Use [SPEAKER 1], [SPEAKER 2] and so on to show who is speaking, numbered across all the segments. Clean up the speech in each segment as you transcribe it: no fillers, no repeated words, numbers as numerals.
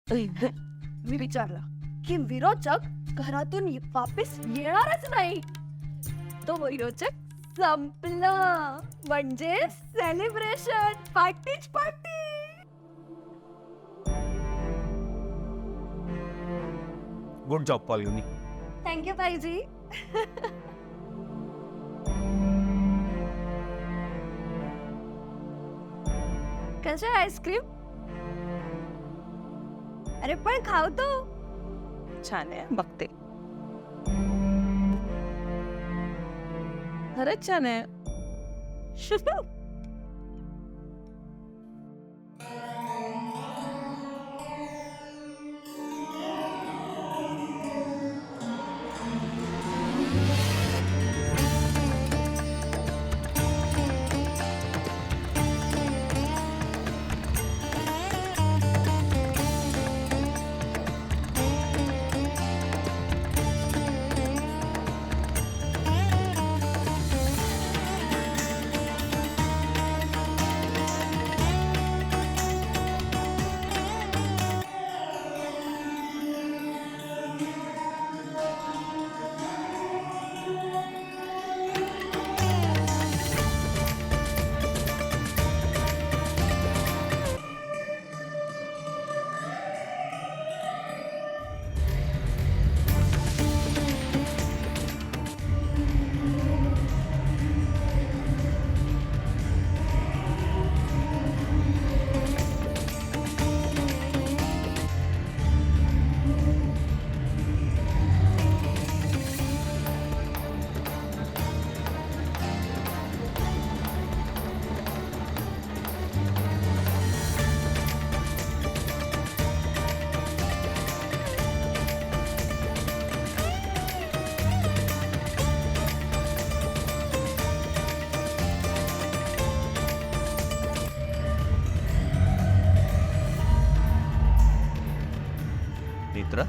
[SPEAKER 1] मी विचारलं की विरोचक घरातून वापस येणारच नाही. तो विरोचक संपला म्हणजे सेलिब्रेशन, पार्टीच party.
[SPEAKER 2] Good job Falguni.
[SPEAKER 1] Thank you ताईजी. कसं आहे आईस्क्रीम? अरे पण खाव तो.
[SPEAKER 3] छान आहे, बघते. खरंच छान आहे.
[SPEAKER 2] मित्र,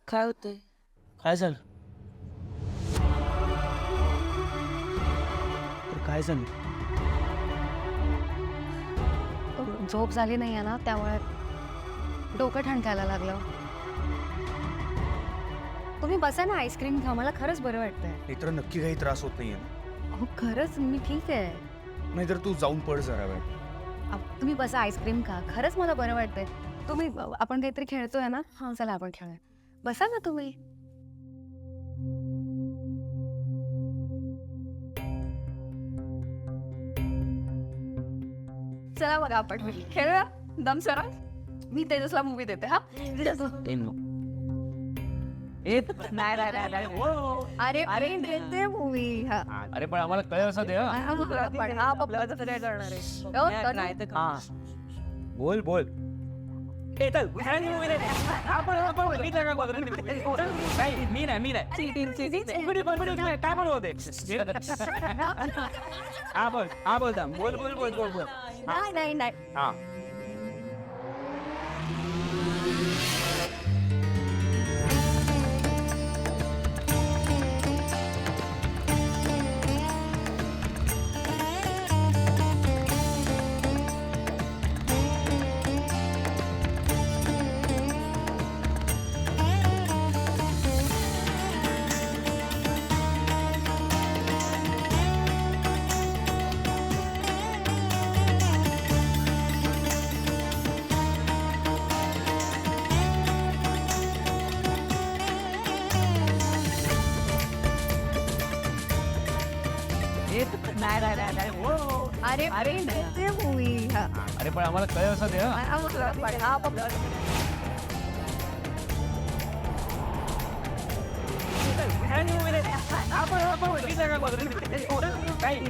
[SPEAKER 3] काय होतंय?
[SPEAKER 4] काय झालं? तर काय झालं?
[SPEAKER 1] झोप झाली नाहीये ना, त्यामुळे डोकं ठणकायला लागलं. तुम्ही बसा ना, आईस्क्रीम खा. मला खरंच बरं वाटतंय.
[SPEAKER 2] मित्र नक्की काही त्रास होत नाहीये ना?
[SPEAKER 1] अहो खरंच मी ठीक आहे.
[SPEAKER 2] नाहीतर तू जाऊन पड जरा वेळ.
[SPEAKER 1] तुम्ही बसा, आईस्क्रीम खा. खरंच मला बरं वाटतंय. तुम्ही आपण काहीतरी खेळतोय ना? हां, चला आपण खेळूया. बसा ना तुम्ही. चला बघा, आपण खेळूया. दम सरा. मी तेजसला मूवी देते. हा अरे अरे देते मूवी. हा
[SPEAKER 4] अरे पण आम्हाला कळेल असं दे.
[SPEAKER 1] पण हा पप्पाचं तरी करणार आहे.
[SPEAKER 4] बोल बोल. मी नाही काय बनवते. हा बोल, हा बोलता. बोल बोल बोल बोल बोल.
[SPEAKER 1] नाही नाही.
[SPEAKER 4] हा.
[SPEAKER 1] अरे अरे ते मूवी
[SPEAKER 4] अरे पण आम्हाला कळेल असं दे हा.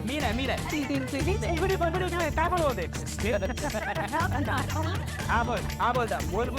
[SPEAKER 4] मी नाही काय पण होते हा बोल दाम बोल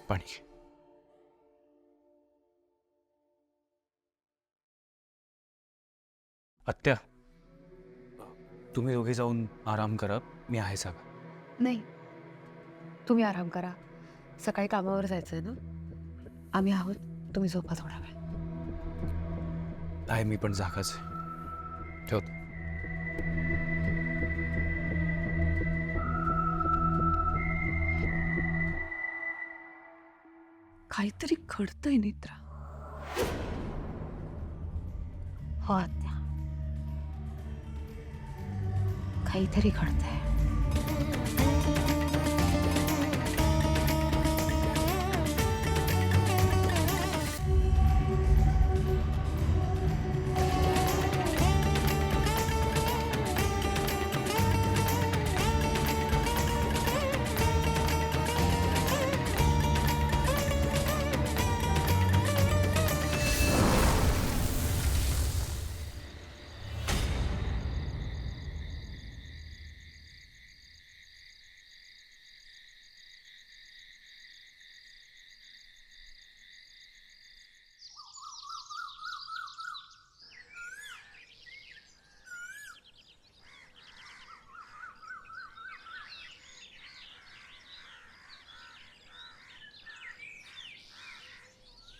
[SPEAKER 2] पाणी. आत्या, तुम्ही दोघे जाऊन आराम करा, मी आहे जागा.
[SPEAKER 1] नाही, तुम्ही आराम करा. सकाळी कामावर जायचंय ना. आम्ही आहोत, तुम्ही झोपा थोडा वेळ.
[SPEAKER 2] आहे, मी पण जागाच आहे. ठेवतो.
[SPEAKER 1] काहीतरी घडतंय नेत्रा. हो आत्या, काहीतरी घडतंय.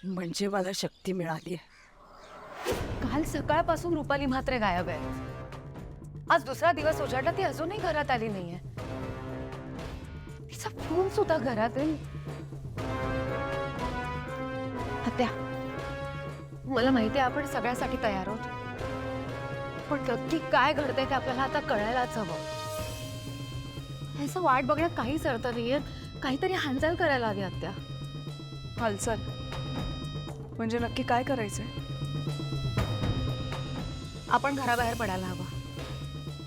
[SPEAKER 3] म्हणजे मला शक्ती मिळाली आहे.
[SPEAKER 1] काल काल सकाळपासून रुपाली म्हात्रे गायब आहे. आज दुसरा दिवस उजाडला, ती अजूनही घरात आली नाहीये. तिचा फोन सुद्धा घरात आहे. आत्या, मला माहिती आहे आपण सगळ्यासाठी तयार आहोत, पण नक्की काय घडतंय ते आपल्याला आता कळायलाच हवं. असं वाट बघण्यात काहीच अर्थ नाहीये. काहीतरी हालचाल करायला हवी आत्या.
[SPEAKER 3] हालचाल म्हणजे नक्की काय करायचंय?
[SPEAKER 1] आपण घराबाहेर पडायला हवं.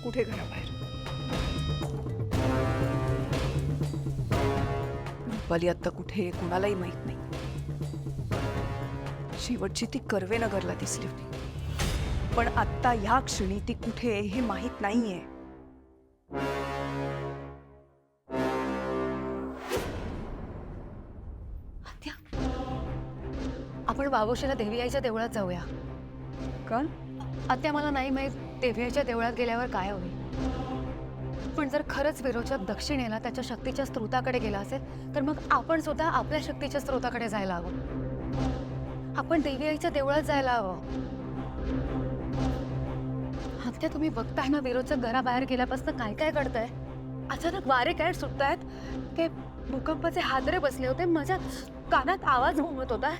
[SPEAKER 3] कुठे घराबाहेर? रुपाली आता कुठे आहे कुणालाही माहित नाही. शेवटची ती कर्वेनगरला दिसली होती, पण आत्ता ह्या क्षणी ती कुठे आहे हे माहित नाहीये.
[SPEAKER 1] आत्या, आपण वावोशीला देवी आईच्या देवळात जाऊया.
[SPEAKER 3] का?
[SPEAKER 1] आत्या, मला नाही माहित देवी आईच्या देवळात गेल्यावर काय होईल, पण जर खरंच विरोचक दक्षिणेला त्याच्या शक्तीच्या स्रोताकडे गेला असेल तर मग आपण सुद्धा आपल्या शक्तीच्या स्रोताकडे जायला हवं. आपण देवी आईच्या देवळात जायला हवं. आत्या, तुम्ही बघताय ना विरोचक घराबाहेर गेल्यापासून काय काय घडतंय. अचानक वारे काय सुटतायत, ते भूकंपाचे हादरे बसले होते, माझ्या कानात आवाज घुमत होता.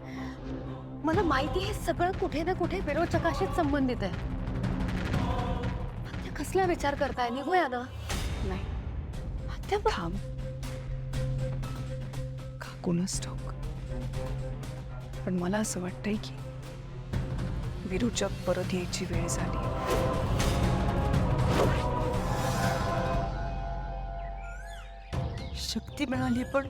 [SPEAKER 1] मला माहिती आहे सगळं कुठे ना कुठे विरोचकाशीच संबंधित आहे. आत्या, कसला विचार करताय? निघूया ना.
[SPEAKER 3] नाही,
[SPEAKER 1] आत्या,
[SPEAKER 3] थांब. का कोणच ठाऊक, पण मला असं वाटतंय की विरोचक परत यायची वेळ झाली. शक्ती मिळाली, पण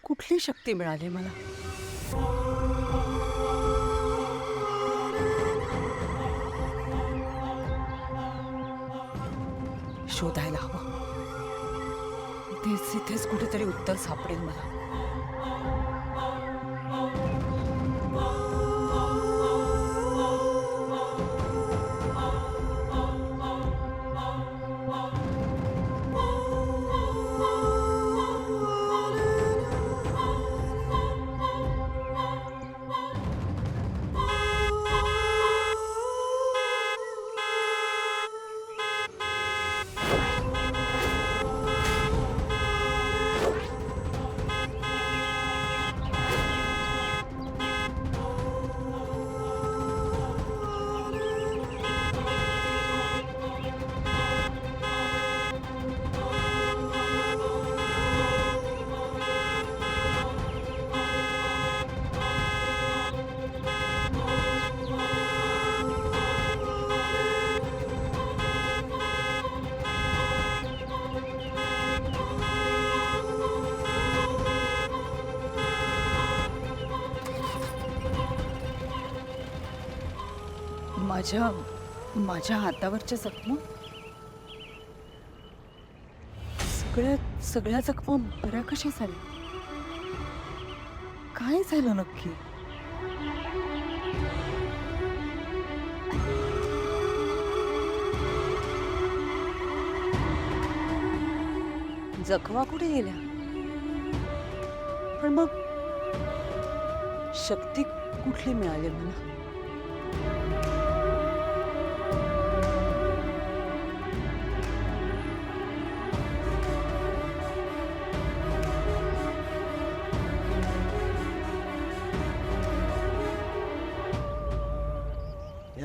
[SPEAKER 3] कुठली शक्ती मिळाली मला? शोधायला हवं. इथेच कुठेतरी उत्तर सापडेल मला. माझ्या हातावरच्या जखमा, सगळ्या जखमा बऱ्या कशा झाल्या? काय झालं नक्की? जखमा कुठे गेल्या? पण मग शक्ती कुठली मिळाली मला?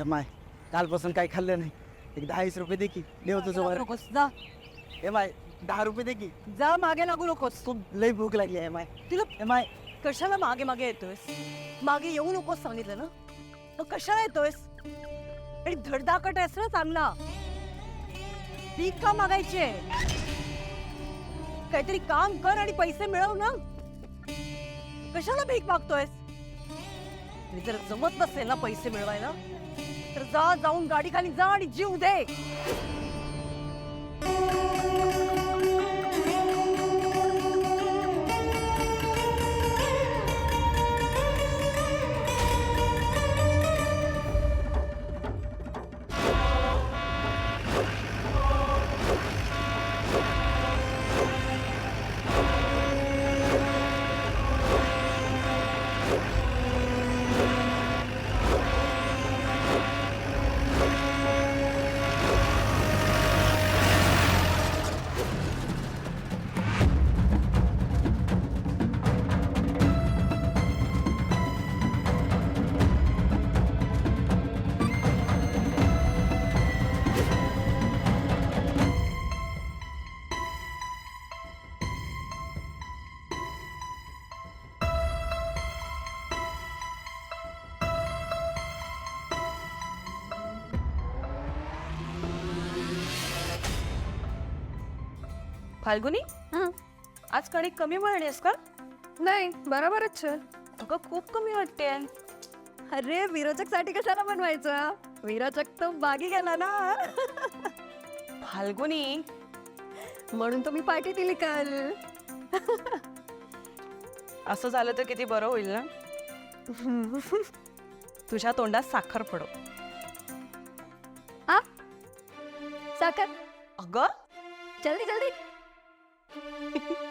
[SPEAKER 4] माय, कालपासून काही खाल्लं नाही. एक 10-20 रुपये दे की, देव तुझं वर.
[SPEAKER 3] जा
[SPEAKER 4] ए माय, 10 रुपये दे की.
[SPEAKER 3] जा, मागे लागू नकोस.
[SPEAKER 4] खूप लई भूक लागली आहे माय.
[SPEAKER 3] तुला
[SPEAKER 4] ए माय,
[SPEAKER 3] कशाला मागे मागे येतोयस? मागे येऊ नकोस सांगितलं ना. मग कशाला येतोयस? आणि धडधाकट आहेस ना चांगला. भीक का मागायचे? काहीतरी काम कर आणि पैसे मिळव ना. कशाला भीक मागतोयस? आणि जर जमत नसेल ना पैसे मिळवायला तर जाऊन गाडी खाली जा आणि जीव दे. फाल्गुनी
[SPEAKER 1] हं.
[SPEAKER 3] आज कणिक कमी मळलीस का?
[SPEAKER 1] नाही बरोबरच आहे.
[SPEAKER 3] अगं खूप कमी वाटते.
[SPEAKER 1] अरे विरोचक साठी कशाला बनवायचं? विरोचक तर बागी गेला ना.
[SPEAKER 3] फाल्गुनी
[SPEAKER 1] म्हणून तुम्ही पार्टी दिली काल.
[SPEAKER 3] असं झालं तर किती बरं होईल ना. तुझ्या तोंडात साखर पडो.
[SPEAKER 1] आ? साखर
[SPEAKER 3] अगं
[SPEAKER 1] जल्दी जल्दी.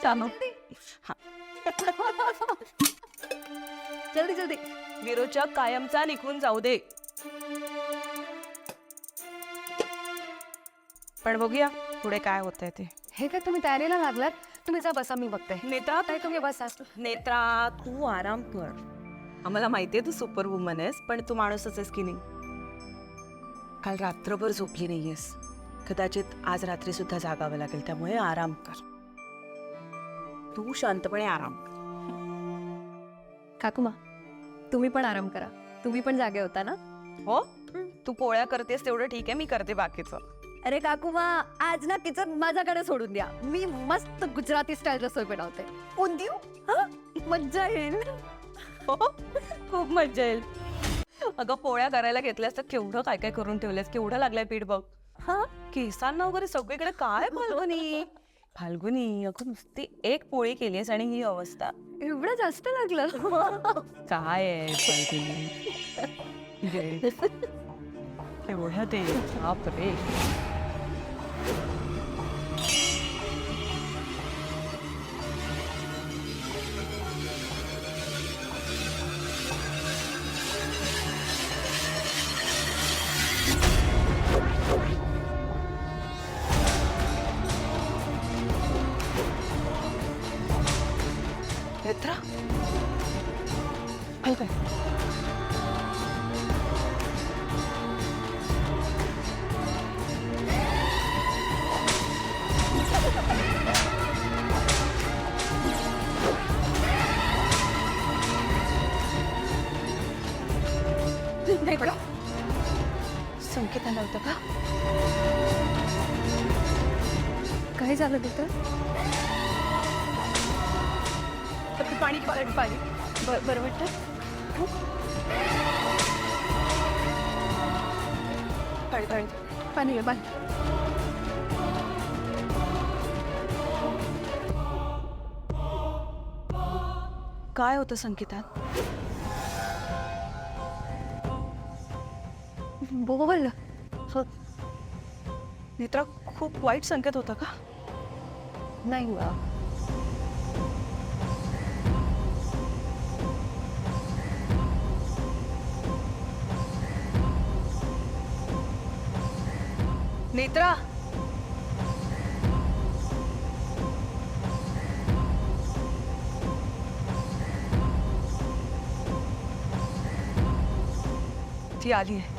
[SPEAKER 1] जल्दी.
[SPEAKER 3] हा.
[SPEAKER 1] जल्दी जल्दी.
[SPEAKER 3] विरोचक कायमचा निघून जाऊ दे. पण बघूया पुढे काय होतंय ते.
[SPEAKER 1] हे काय तुम्ही तयारीला लागलात? तुम्ही जा बसा, मी बघते.
[SPEAKER 3] नेत्रा
[SPEAKER 1] ताई तुम्ही बसा.
[SPEAKER 3] नेत्रा तू आराम कर. आम्हाला माहितीये तू सुपर वुमन आहेस, पण तू माणूसच आहेस की नाही. काल रात्रभर झोपली नाहीयेस. कदाचित आज रात्री सुद्धा जागावं लागेल, त्यामुळे आराम कर. तू शांतपणे आराम कर.
[SPEAKER 1] काकुमा तुम्ही पण आराम करा. तुम्ही पण जागे होता ना?
[SPEAKER 3] हो तू पोळ्या करतेस तेवढं ठीक आहे, मी करते बाकीचं.
[SPEAKER 1] अरे काकुमा आज ना किचन माझ्याकडे सोडून द्या. मी मस्त गुजराती स्टाईल रसोई बनवते.
[SPEAKER 3] उंदीव
[SPEAKER 1] मज्जा येईल.
[SPEAKER 3] हो खूप मज्जा येईल. अगं पोळ्या करायला घेतल्यास तर केवढं काय काय करून ठेवल्यास, केवढं लागलंय पीठ बघ.
[SPEAKER 1] हा
[SPEAKER 3] केसांना वगैरे सगळीकडे काय फाल्गुनी. फाल्गुनी अगं नुसती एक पोळी केलीस आणि ही अवस्था.
[SPEAKER 1] एवढं जास्त लागलं.
[SPEAKER 3] काय आहे फाल्गुनी. एवढ्या ते बापरे. नेत्रा काय
[SPEAKER 1] नाही बघा.
[SPEAKER 3] संकेत आला होता का?
[SPEAKER 1] काय झालं तिथं?
[SPEAKER 3] पाणी पाणी
[SPEAKER 1] बरं वाटतं?
[SPEAKER 3] पाणी पाणी
[SPEAKER 1] पाणी आहे, पाणी.
[SPEAKER 3] काय होतं संकेतात?
[SPEAKER 1] बोल.
[SPEAKER 3] नेत्रा खूप वाईट संकेत होता का?
[SPEAKER 1] नाही हुआ.
[SPEAKER 3] नेत्रा ती आली आहे.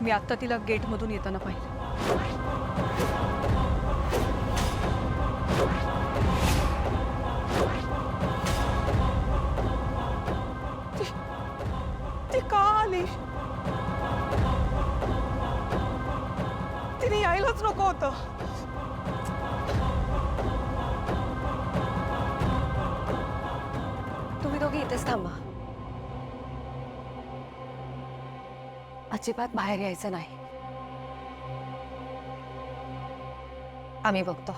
[SPEAKER 3] मी आत्ता तिला गेटमधून येताना पाहिलं. ती का आली? तिने यायलाच नको होतं.
[SPEAKER 1] तुम्ही दोघी इथेच थांबा. अजिबात बाहेर यायचं नाही. आम्ही बघतो.